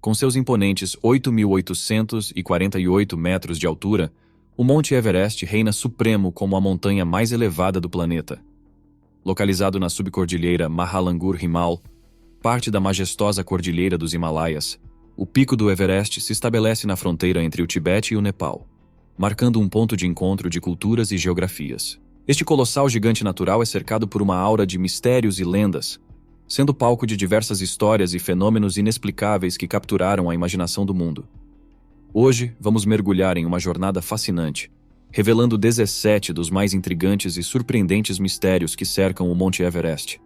Com seus imponentes 8.848 metros de altura, o Monte Everest reina supremo como a montanha mais elevada do planeta. Localizado na subcordilheira Mahalangur-Himal, parte da majestosa cordilheira dos Himalaias, o pico do Everest se estabelece na fronteira entre o Tibete e o Nepal, marcando um ponto de encontro de culturas e geografias. Este colossal gigante natural é cercado por uma aura de mistérios e lendas, sendo palco de diversas histórias e fenômenos inexplicáveis que capturaram a imaginação do mundo. Hoje, vamos mergulhar em uma jornada fascinante, revelando 17 dos mais intrigantes e surpreendentes mistérios que cercam o Monte Everest.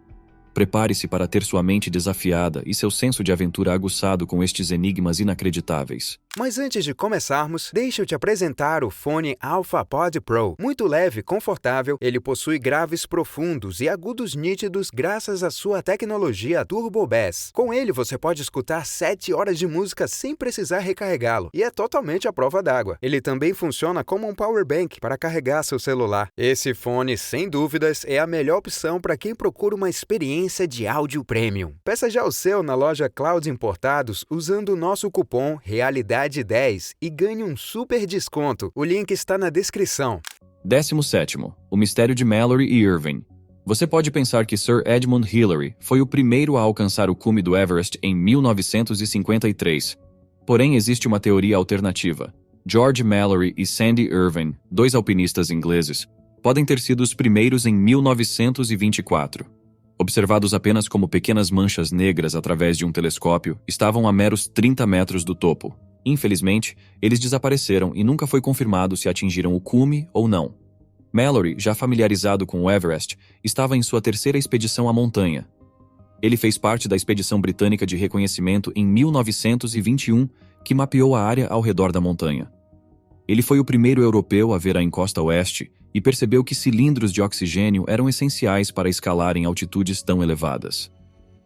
Prepare-se para ter sua mente desafiada e seu senso de aventura aguçado com estes enigmas inacreditáveis. Mas antes de começarmos, deixa eu te apresentar o fone AlphaPod Pro. Muito leve e confortável, ele possui graves profundos e agudos nítidos graças à sua tecnologia Turbo Bass. Com ele, você pode escutar 7 horas de música sem precisar recarregá-lo, e é totalmente à prova d'água. Ele também funciona como um power bank para carregar seu celular. Esse fone, sem dúvidas, é a melhor opção para quem procura uma experiência de áudio premium. Peça já o seu na loja Clouds Importados usando o nosso cupom REALIDADE10 e ganhe um super desconto. O link está na descrição. 17º. O mistério de Mallory e Irvine. Você pode pensar que Sir Edmund Hillary foi o primeiro a alcançar o cume do Everest em 1953. Porém, existe uma teoria alternativa. George Mallory e Sandy Irvine, dois alpinistas ingleses, podem ter sido os primeiros em 1924. Observados apenas como pequenas manchas negras através de um telescópio, estavam a meros 30 metros do topo. Infelizmente, eles desapareceram e nunca foi confirmado se atingiram o cume ou não. Mallory, já familiarizado com o Everest, estava em sua terceira expedição à montanha. Ele fez parte da expedição britânica de reconhecimento em 1921, que mapeou a área ao redor da montanha. Ele foi o primeiro europeu a ver a encosta oeste e percebeu que cilindros de oxigênio eram essenciais para escalar em altitudes tão elevadas.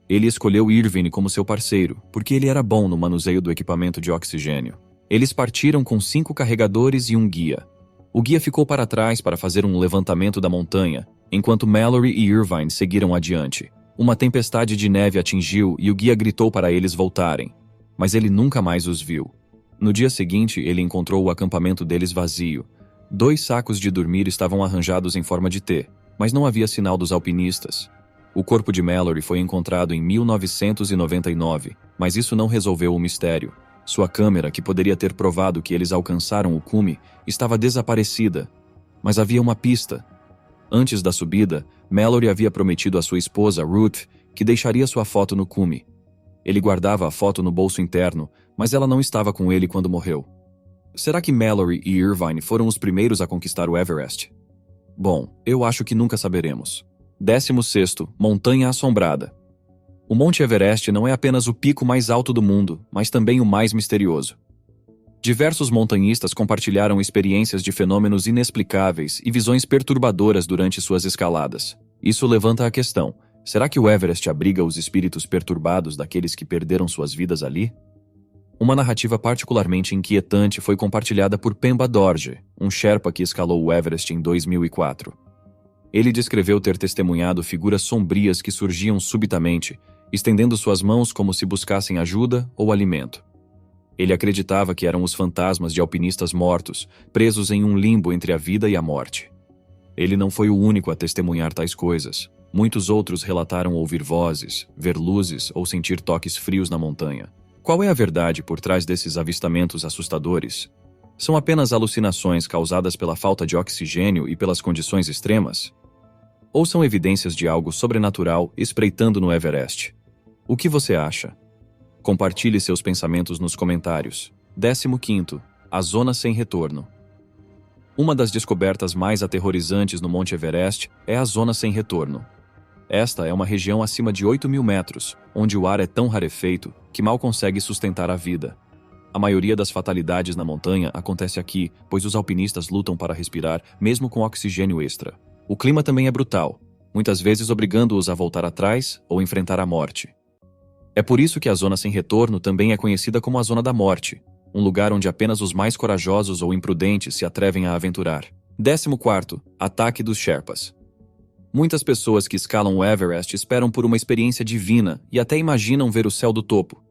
Ele escolheu Irvine como seu parceiro, porque ele era bom no manuseio do equipamento de oxigênio. Eles partiram com 5 carregadores e um guia. O guia ficou para trás para fazer um levantamento da montanha, enquanto Mallory e Irvine seguiram adiante. Uma tempestade de neve atingiu e o guia gritou para eles voltarem, mas ele nunca mais os viu. No dia seguinte, ele encontrou o acampamento deles vazio. 2 sacos de dormir estavam arranjados em forma de T, mas não havia sinal dos alpinistas. O corpo de Mallory foi encontrado em 1999, mas isso não resolveu o mistério. Sua câmera, que poderia ter provado que eles alcançaram o cume, estava desaparecida. Mas havia uma pista. Antes da subida, Mallory havia prometido à sua esposa, Ruth, que deixaria sua foto no cume. Ele guardava a foto no bolso interno, mas ela não estava com ele quando morreu. Será que Mallory e Irvine foram os primeiros a conquistar o Everest? Bom, eu acho que nunca saberemos. 16º. Montanha Assombrada. O Monte Everest não é apenas o pico mais alto do mundo, mas também o mais misterioso. Diversos montanhistas compartilharam experiências de fenômenos inexplicáveis e visões perturbadoras durante suas escaladas. Isso levanta a questão: será que o Everest abriga os espíritos perturbados daqueles que perderam suas vidas ali? Uma narrativa particularmente inquietante foi compartilhada por Pemba Dorje, um Sherpa que escalou o Everest em 2004. Ele descreveu ter testemunhado figuras sombrias que surgiam subitamente, estendendo suas mãos como se buscassem ajuda ou alimento. Ele acreditava que eram os fantasmas de alpinistas mortos, presos em um limbo entre a vida e a morte. Ele não foi o único a testemunhar tais coisas. Muitos outros relataram ouvir vozes, ver luzes ou sentir toques frios na montanha. Qual é a verdade por trás desses avistamentos assustadores? São apenas alucinações causadas pela falta de oxigênio e pelas condições extremas? Ou são evidências de algo sobrenatural espreitando no Everest? O que você acha? Compartilhe seus pensamentos nos comentários. 15º. A Zona Sem Retorno. Uma das descobertas mais aterrorizantes no Monte Everest é a Zona Sem Retorno. Esta é uma região acima de 8.000 metros, onde o ar é tão rarefeito que mal consegue sustentar a vida. A maioria das fatalidades na montanha acontece aqui, pois os alpinistas lutam para respirar, mesmo com oxigênio extra. O clima também é brutal, muitas vezes obrigando-os a voltar atrás ou enfrentar a morte. É por isso que a Zona Sem Retorno também é conhecida como a Zona da Morte, um lugar onde apenas os mais corajosos ou imprudentes se atrevem a aventurar. 14º. Ataque dos Sherpas. Muitas pessoas que escalam o Everest esperam por uma experiência divina e até imaginam ver o céu do topo.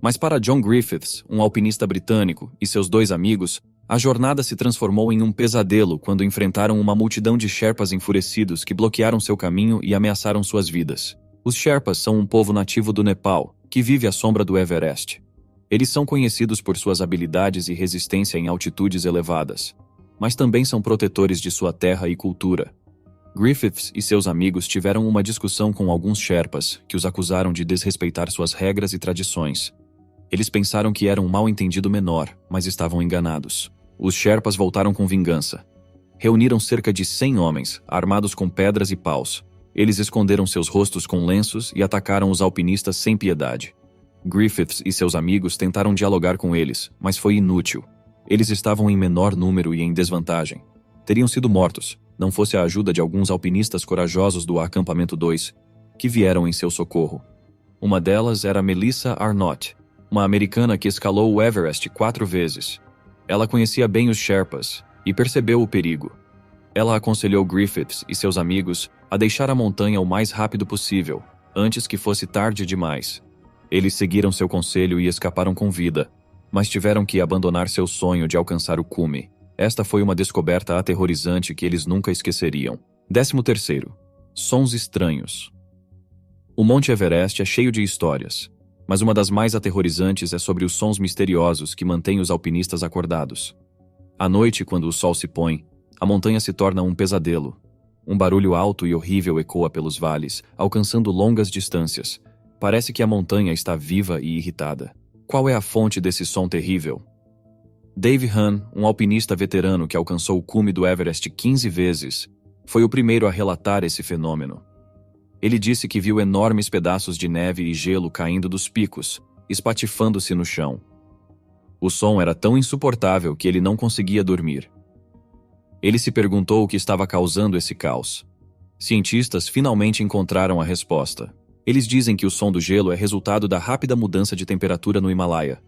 Mas para John Griffiths, um alpinista britânico, e seus 2 amigos, a jornada se transformou em um pesadelo quando enfrentaram uma multidão de Sherpas enfurecidos que bloquearam seu caminho e ameaçaram suas vidas. Os Sherpas são um povo nativo do Nepal, que vive à sombra do Everest. Eles são conhecidos por suas habilidades e resistência em altitudes elevadas, mas também são protetores de sua terra e cultura. Griffiths e seus amigos tiveram uma discussão com alguns Sherpas, que os acusaram de desrespeitar suas regras e tradições. Eles pensaram que era um mal-entendido menor, mas estavam enganados. Os Sherpas voltaram com vingança. Reuniram cerca de 100 homens, armados com pedras e paus. Eles esconderam seus rostos com lenços e atacaram os alpinistas sem piedade. Griffiths e seus amigos tentaram dialogar com eles, mas foi inútil. Eles estavam em menor número e em desvantagem. Teriam sido mortos, não fosse a ajuda de alguns alpinistas corajosos do acampamento 2, que vieram em seu socorro. Uma delas era Melissa Arnott, uma americana que escalou o Everest 4 vezes. Ela conhecia bem os Sherpas e percebeu o perigo. Ela aconselhou Griffiths e seus amigos a deixar a montanha o mais rápido possível, antes que fosse tarde demais. Eles seguiram seu conselho e escaparam com vida, mas tiveram que abandonar seu sonho de alcançar o cume. Esta foi uma descoberta aterrorizante que eles nunca esqueceriam. 13º. Sons estranhos. O Monte Everest é cheio de histórias, mas uma das mais aterrorizantes é sobre os sons misteriosos que mantêm os alpinistas acordados. À noite, quando o sol se põe, a montanha se torna um pesadelo. Um barulho alto e horrível ecoa pelos vales, alcançando longas distâncias. Parece que a montanha está viva e irritada. Qual é a fonte desse som terrível? Dave Hahn, um alpinista veterano que alcançou o cume do Everest 15 vezes, foi o primeiro a relatar esse fenômeno. Ele disse que viu enormes pedaços de neve e gelo caindo dos picos, espatifando-se no chão. O som era tão insuportável que ele não conseguia dormir. Ele se perguntou o que estava causando esse caos. Cientistas finalmente encontraram a resposta. Eles dizem que o som do gelo é resultado da rápida mudança de temperatura no Himalaia.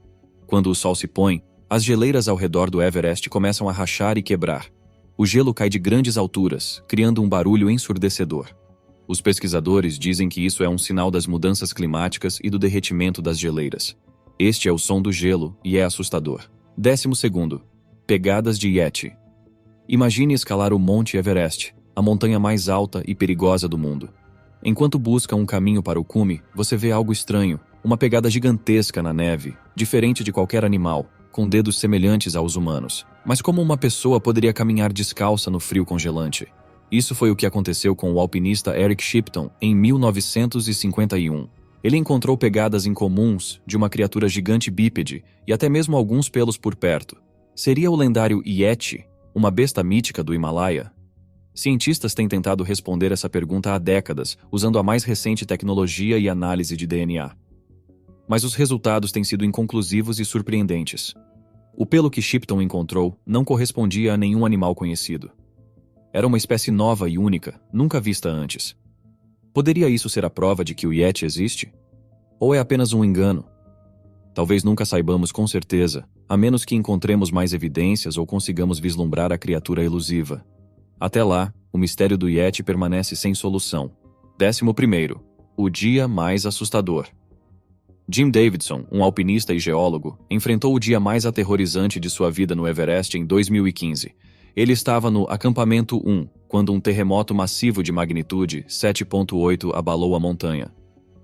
Quando o sol se põe, as geleiras ao redor do Everest começam a rachar e quebrar. O gelo cai de grandes alturas, criando um barulho ensurdecedor. Os pesquisadores dizem que isso é um sinal das mudanças climáticas e do derretimento das geleiras. Este é o som do gelo e é assustador. 12º. Pegadas de Yeti. Imagine escalar o Monte Everest, a montanha mais alta e perigosa do mundo. Enquanto busca um caminho para o cume, você vê algo estranho, uma pegada gigantesca na neve, diferente de qualquer animal, com dedos semelhantes aos humanos. Mas como uma pessoa poderia caminhar descalça no frio congelante? Isso foi o que aconteceu com o alpinista Eric Shipton em 1951. Ele encontrou pegadas incomuns de uma criatura gigante bípede e até mesmo alguns pelos por perto. Seria o lendário Yeti, uma besta mítica do Himalaia? Cientistas têm tentado responder essa pergunta há décadas, usando a mais recente tecnologia e análise de DNA. Mas os resultados têm sido inconclusivos e surpreendentes. O pelo que Shipton encontrou não correspondia a nenhum animal conhecido. Era uma espécie nova e única, nunca vista antes. Poderia isso ser a prova de que o Yeti existe? Ou é apenas um engano? Talvez nunca saibamos com certeza, a menos que encontremos mais evidências ou consigamos vislumbrar a criatura elusiva. Até lá, o mistério do Yeti permanece sem solução. 11º. O dia mais assustador. Jim Davidson, um alpinista e geólogo, enfrentou o dia mais aterrorizante de sua vida no Everest em 2015. Ele estava no acampamento 1, quando um terremoto massivo de magnitude 7.8 abalou a montanha.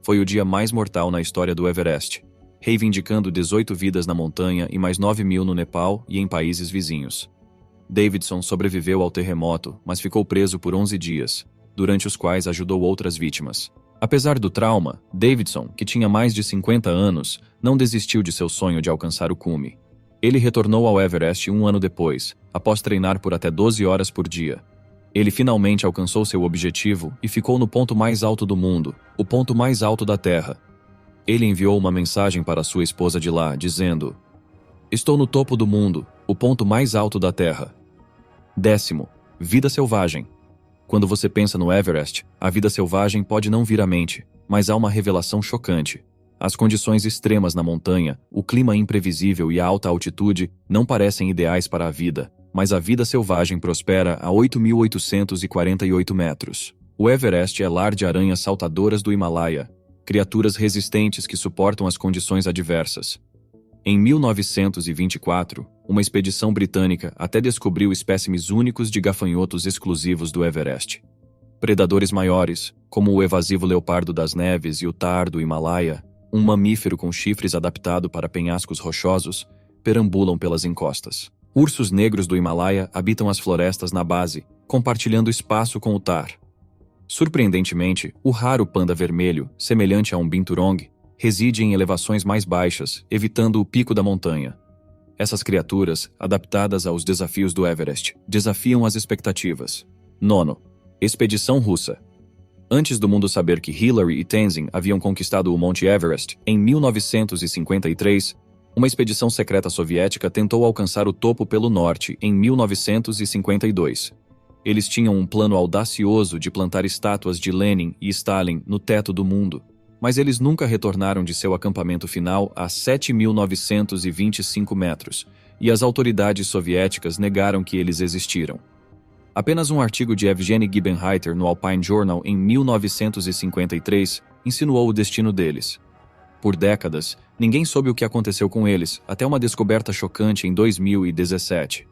Foi o dia mais mortal na história do Everest, reivindicando 18 vidas na montanha e mais 9.000 no Nepal e em países vizinhos. Davidson sobreviveu ao terremoto, mas ficou preso por 11 dias, durante os quais ajudou outras vítimas. Apesar do trauma, Davidson, que tinha mais de 50 anos, não desistiu de seu sonho de alcançar o cume. Ele retornou ao Everest um ano depois, após treinar por até 12 horas por dia. Ele finalmente alcançou seu objetivo e ficou no ponto mais alto do mundo, o ponto mais alto da Terra. Ele enviou uma mensagem para sua esposa de lá, dizendo: "Estou no topo do mundo, o ponto mais alto da Terra." 10º. Vida selvagem. Quando você pensa no Everest, a vida selvagem pode não vir à mente, mas há uma revelação chocante. As condições extremas na montanha, o clima imprevisível e a alta altitude não parecem ideais para a vida, mas a vida selvagem prospera a 8.848 metros. O Everest é lar de aranhas saltadoras do Himalaia. criaturas resistentes que suportam as condições adversas. Em 1924, uma expedição britânica até descobriu espécimes únicos de gafanhotos exclusivos do Everest. Predadores maiores, como o evasivo leopardo das neves e o tahr do Himalaia, um mamífero com chifres adaptado para penhascos rochosos, perambulam pelas encostas. Ursos negros do Himalaia habitam as florestas na base, compartilhando espaço com o tahr. Surpreendentemente, o raro panda vermelho, semelhante a um binturong, reside em elevações mais baixas, evitando o pico da montanha. Essas criaturas, adaptadas aos desafios do Everest, desafiam as expectativas. 9. Expedição russa. Antes do mundo saber que Hillary e Tenzin haviam conquistado o Monte Everest, em 1953, uma expedição secreta soviética tentou alcançar o topo pelo norte em 1952. Eles tinham um plano audacioso de plantar estátuas de Lenin e Stalin no teto do mundo, mas eles nunca retornaram de seu acampamento final a 7.925 metros, e as autoridades soviéticas negaram que eles existiram. Apenas um artigo de Evgeny Gibenreiter no Alpine Journal em 1953 insinuou o destino deles. Por décadas, ninguém soube o que aconteceu com eles, até uma descoberta chocante em 2017.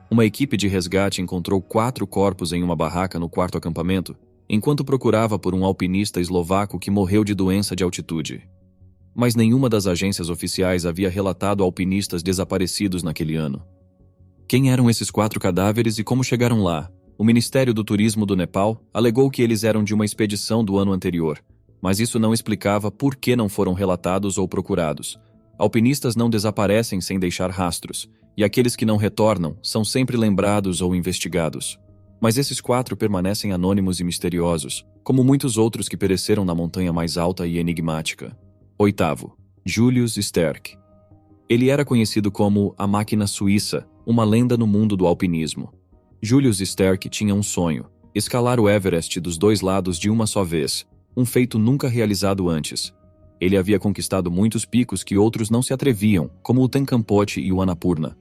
Uma equipe de resgate encontrou 4 corpos em uma barraca no quarto acampamento, enquanto procurava por um alpinista eslovaco que morreu de doença de altitude. Mas nenhuma das agências oficiais havia relatado alpinistas desaparecidos naquele ano. Quem eram esses 4 cadáveres e como chegaram lá? O Ministério do Turismo do Nepal alegou que eles eram de uma expedição do ano anterior, mas isso não explicava por que não foram relatados ou procurados. Alpinistas não desaparecem sem deixar rastros, e aqueles que não retornam são sempre lembrados ou investigados. Mas esses 4 permanecem anônimos e misteriosos, como muitos outros que pereceram na montanha mais alta e enigmática. 8. Julius Sterck. Ele era conhecido como a Máquina Suíça, uma lenda no mundo do alpinismo. Julius Sterck tinha um sonho: escalar o Everest dos 2 lados de uma só vez, um feito nunca realizado antes. Ele havia conquistado muitos picos que outros não se atreviam, como o Tenkampot e o Annapurna.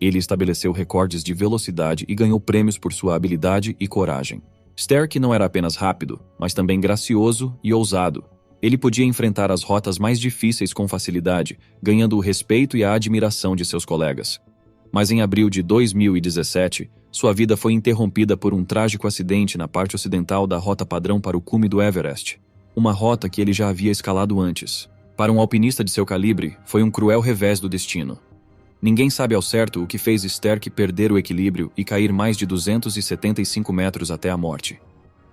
Ele estabeleceu recordes de velocidade e ganhou prêmios por sua habilidade e coragem. Sterck não era apenas rápido, mas também gracioso e ousado. Ele podia enfrentar as rotas mais difíceis com facilidade, ganhando o respeito e a admiração de seus colegas. Mas em abril de 2017, sua vida foi interrompida por um trágico acidente na parte ocidental da rota padrão para o cume do Everest. Uma rota que ele já havia escalado antes. Para um alpinista de seu calibre, foi um cruel revés do destino. Ninguém sabe ao certo o que fez Sterck perder o equilíbrio e cair mais de 275 metros até a morte.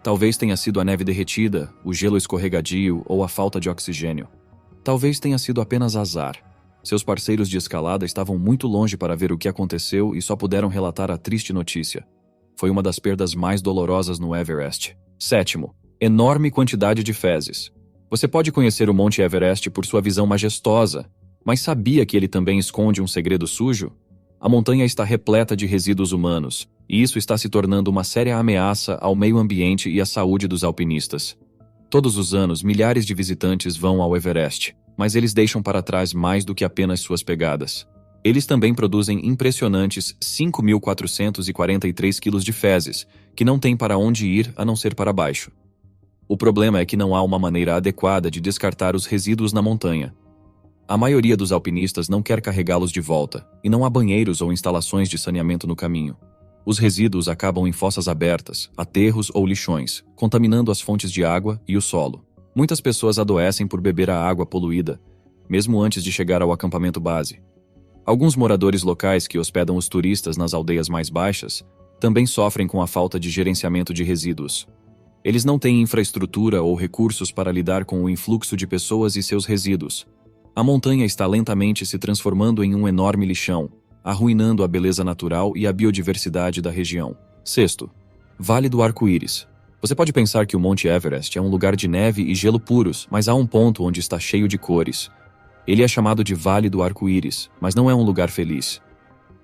Talvez tenha sido a neve derretida, o gelo escorregadio ou a falta de oxigênio. Talvez tenha sido apenas azar. Seus parceiros de escalada estavam muito longe para ver o que aconteceu e só puderam relatar a triste notícia. Foi uma das perdas mais dolorosas no Everest. 7. Enorme quantidade de fezes. Você pode conhecer o Monte Everest por sua visão majestosa, mas sabia que ele também esconde um segredo sujo? A montanha está repleta de resíduos humanos, e isso está se tornando uma séria ameaça ao meio ambiente e à saúde dos alpinistas. Todos os anos, milhares de visitantes vão ao Everest, mas eles deixam para trás mais do que apenas suas pegadas. Eles também produzem impressionantes 5.443 quilos de fezes, que não têm para onde ir a não ser para baixo. O problema é que não há uma maneira adequada de descartar os resíduos na montanha. A maioria dos alpinistas não quer carregá-los de volta, e não há banheiros ou instalações de saneamento no caminho. Os resíduos acabam em fossas abertas, aterros ou lixões, contaminando as fontes de água e o solo. Muitas pessoas adoecem por beber a água poluída, mesmo antes de chegar ao acampamento base. Alguns moradores locais que hospedam os turistas nas aldeias mais baixas também sofrem com a falta de gerenciamento de resíduos. Eles não têm infraestrutura ou recursos para lidar com o influxo de pessoas e seus resíduos. A montanha está lentamente se transformando em um enorme lixão, arruinando a beleza natural e a biodiversidade da região. 6. Vale do Arco-Íris. Você pode pensar que o Monte Everest é um lugar de neve e gelo puros, mas há um ponto onde está cheio de cores. Ele é chamado de Vale do Arco-Íris, mas não é um lugar feliz.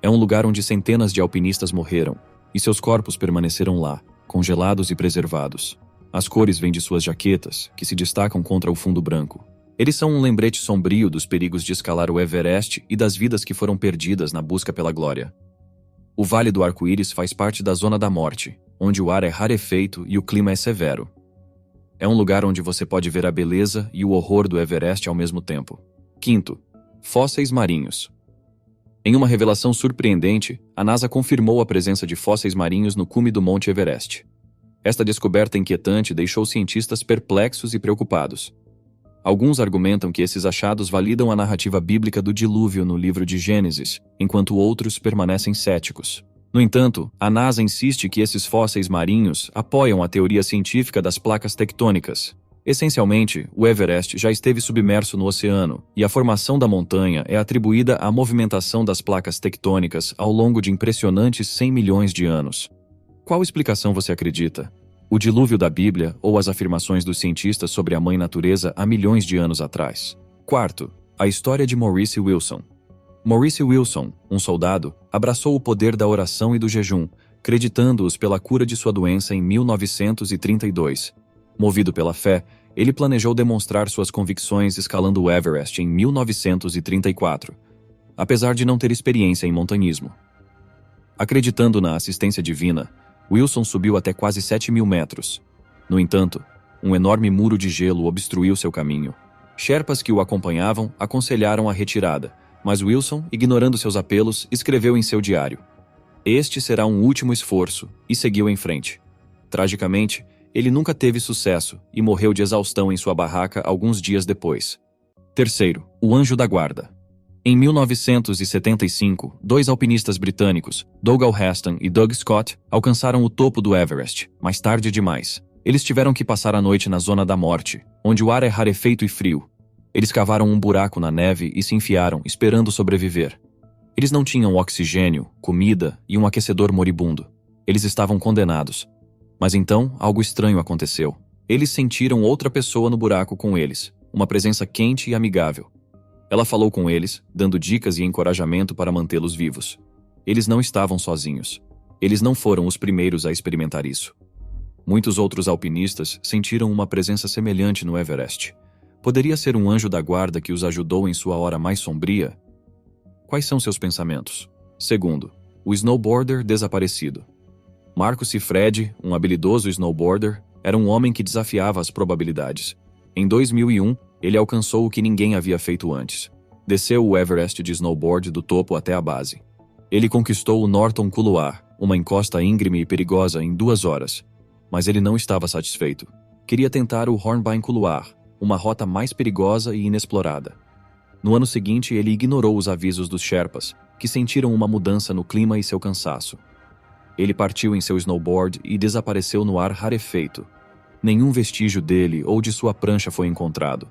É um lugar onde centenas de alpinistas morreram, e seus corpos permaneceram lá, congelados e preservados. As cores vêm de suas jaquetas, que se destacam contra o fundo branco. Eles são um lembrete sombrio dos perigos de escalar o Everest e das vidas que foram perdidas na busca pela glória. O Vale do Arco-Íris faz parte da Zona da Morte, onde o ar é rarefeito e o clima é severo. É um lugar onde você pode ver a beleza e o horror do Everest ao mesmo tempo. Quinto, fósseis marinhos. Em uma revelação surpreendente, a NASA confirmou a presença de fósseis marinhos no cume do Monte Everest. Esta descoberta inquietante deixou cientistas perplexos e preocupados. Alguns argumentam que esses achados validam a narrativa bíblica do dilúvio no livro de Gênesis, enquanto outros permanecem céticos. No entanto, a NASA insiste que esses fósseis marinhos apoiam a teoria científica das placas tectônicas. Essencialmente, o Everest já esteve submerso no oceano, e a formação da montanha é atribuída à movimentação das placas tectônicas ao longo de impressionantes 100 milhões de anos. Qual explicação você acredita? O dilúvio da Bíblia ou as afirmações dos cientistas sobre a Mãe Natureza há milhões de anos atrás? Quarto, a história de Maurice Wilson. Maurice Wilson, um soldado, abraçou o poder da oração e do jejum, creditando-os pela cura de sua doença em 1932. Movido pela fé, ele planejou demonstrar suas convicções escalando o Everest em 1934, apesar de não ter experiência em montanhismo. Acreditando na assistência divina, Wilson subiu até quase 7.000 metros. No entanto, um enorme muro de gelo obstruiu seu caminho. Sherpas que o acompanhavam aconselharam a retirada, mas Wilson, ignorando seus apelos, escreveu em seu diário: "Este será um último esforço", e seguiu em frente. Tragicamente, ele nunca teve sucesso e morreu de exaustão em sua barraca alguns dias depois. Terceiro, o Anjo da Guarda. Em 1975, dois alpinistas britânicos, Dougal Haston e Doug Scott, alcançaram o topo do Everest, mais tarde demais. Eles tiveram que passar a noite na Zona da Morte, onde o ar é rarefeito e frio. Eles cavaram um buraco na neve e se enfiaram, esperando sobreviver. Eles não tinham oxigênio, comida e um aquecedor moribundo. Eles estavam condenados. Mas então, algo estranho aconteceu. Eles sentiram outra pessoa no buraco com eles, uma presença quente e amigável. Ela falou com eles, dando dicas e encorajamento para mantê-los vivos. Eles não estavam sozinhos. Eles não foram os primeiros a experimentar isso. Muitos outros alpinistas sentiram uma presença semelhante no Everest. Poderia ser um anjo da guarda que os ajudou em sua hora mais sombria? Quais são seus pensamentos? Segundo, o snowboarder desaparecido. Marco Cifredi, um habilidoso snowboarder, era um homem que desafiava as probabilidades. Em 2001, ele alcançou o que ninguém havia feito antes. Desceu o Everest de snowboard do topo até a base. Ele conquistou o Norton Couloir, uma encosta íngreme e perigosa, em 2 horas. Mas ele não estava satisfeito. Queria tentar o Hornbeam Couloir, uma rota mais perigosa e inexplorada. No ano seguinte, ele ignorou os avisos dos Sherpas, que sentiram uma mudança no clima e seu cansaço. Ele partiu em seu snowboard e desapareceu no ar rarefeito. Nenhum vestígio dele ou de sua prancha foi encontrado.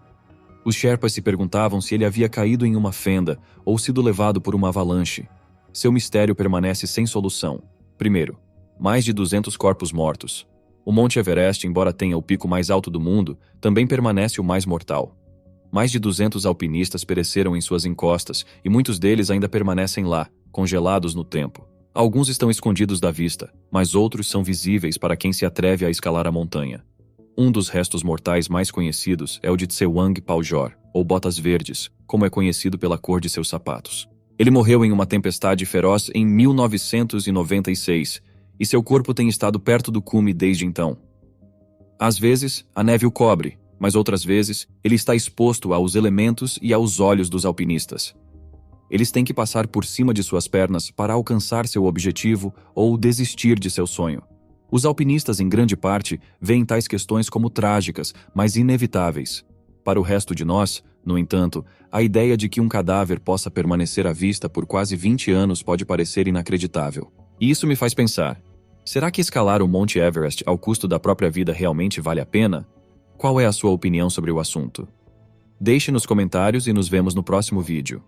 Os Sherpas se perguntavam se ele havia caído em uma fenda ou sido levado por uma avalanche. Seu mistério permanece sem solução. Primeiro, mais de 200 corpos mortos. O Monte Everest, embora tenha o pico mais alto do mundo, também permanece o mais mortal. Mais de 200 alpinistas pereceram em suas encostas e muitos deles ainda permanecem lá, congelados no tempo. Alguns estão escondidos da vista, mas outros são visíveis para quem se atreve a escalar a montanha. Um dos restos mortais mais conhecidos é o de Tsewang Paljor, ou Botas Verdes, como é conhecido pela cor de seus sapatos. Ele morreu em uma tempestade feroz em 1996, e seu corpo tem estado perto do cume desde então. Às vezes, a neve o cobre, mas outras vezes, ele está exposto aos elementos e aos olhos dos alpinistas. Eles têm que passar por cima de suas pernas para alcançar seu objetivo ou desistir de seu sonho. Os alpinistas, em grande parte, veem tais questões como trágicas, mas inevitáveis. Para o resto de nós, no entanto, a ideia de que um cadáver possa permanecer à vista por quase 20 anos pode parecer inacreditável. E isso me faz pensar, será que escalar o Monte Everest ao custo da própria vida realmente vale a pena? Qual é a sua opinião sobre o assunto? Deixe nos comentários e nos vemos no próximo vídeo.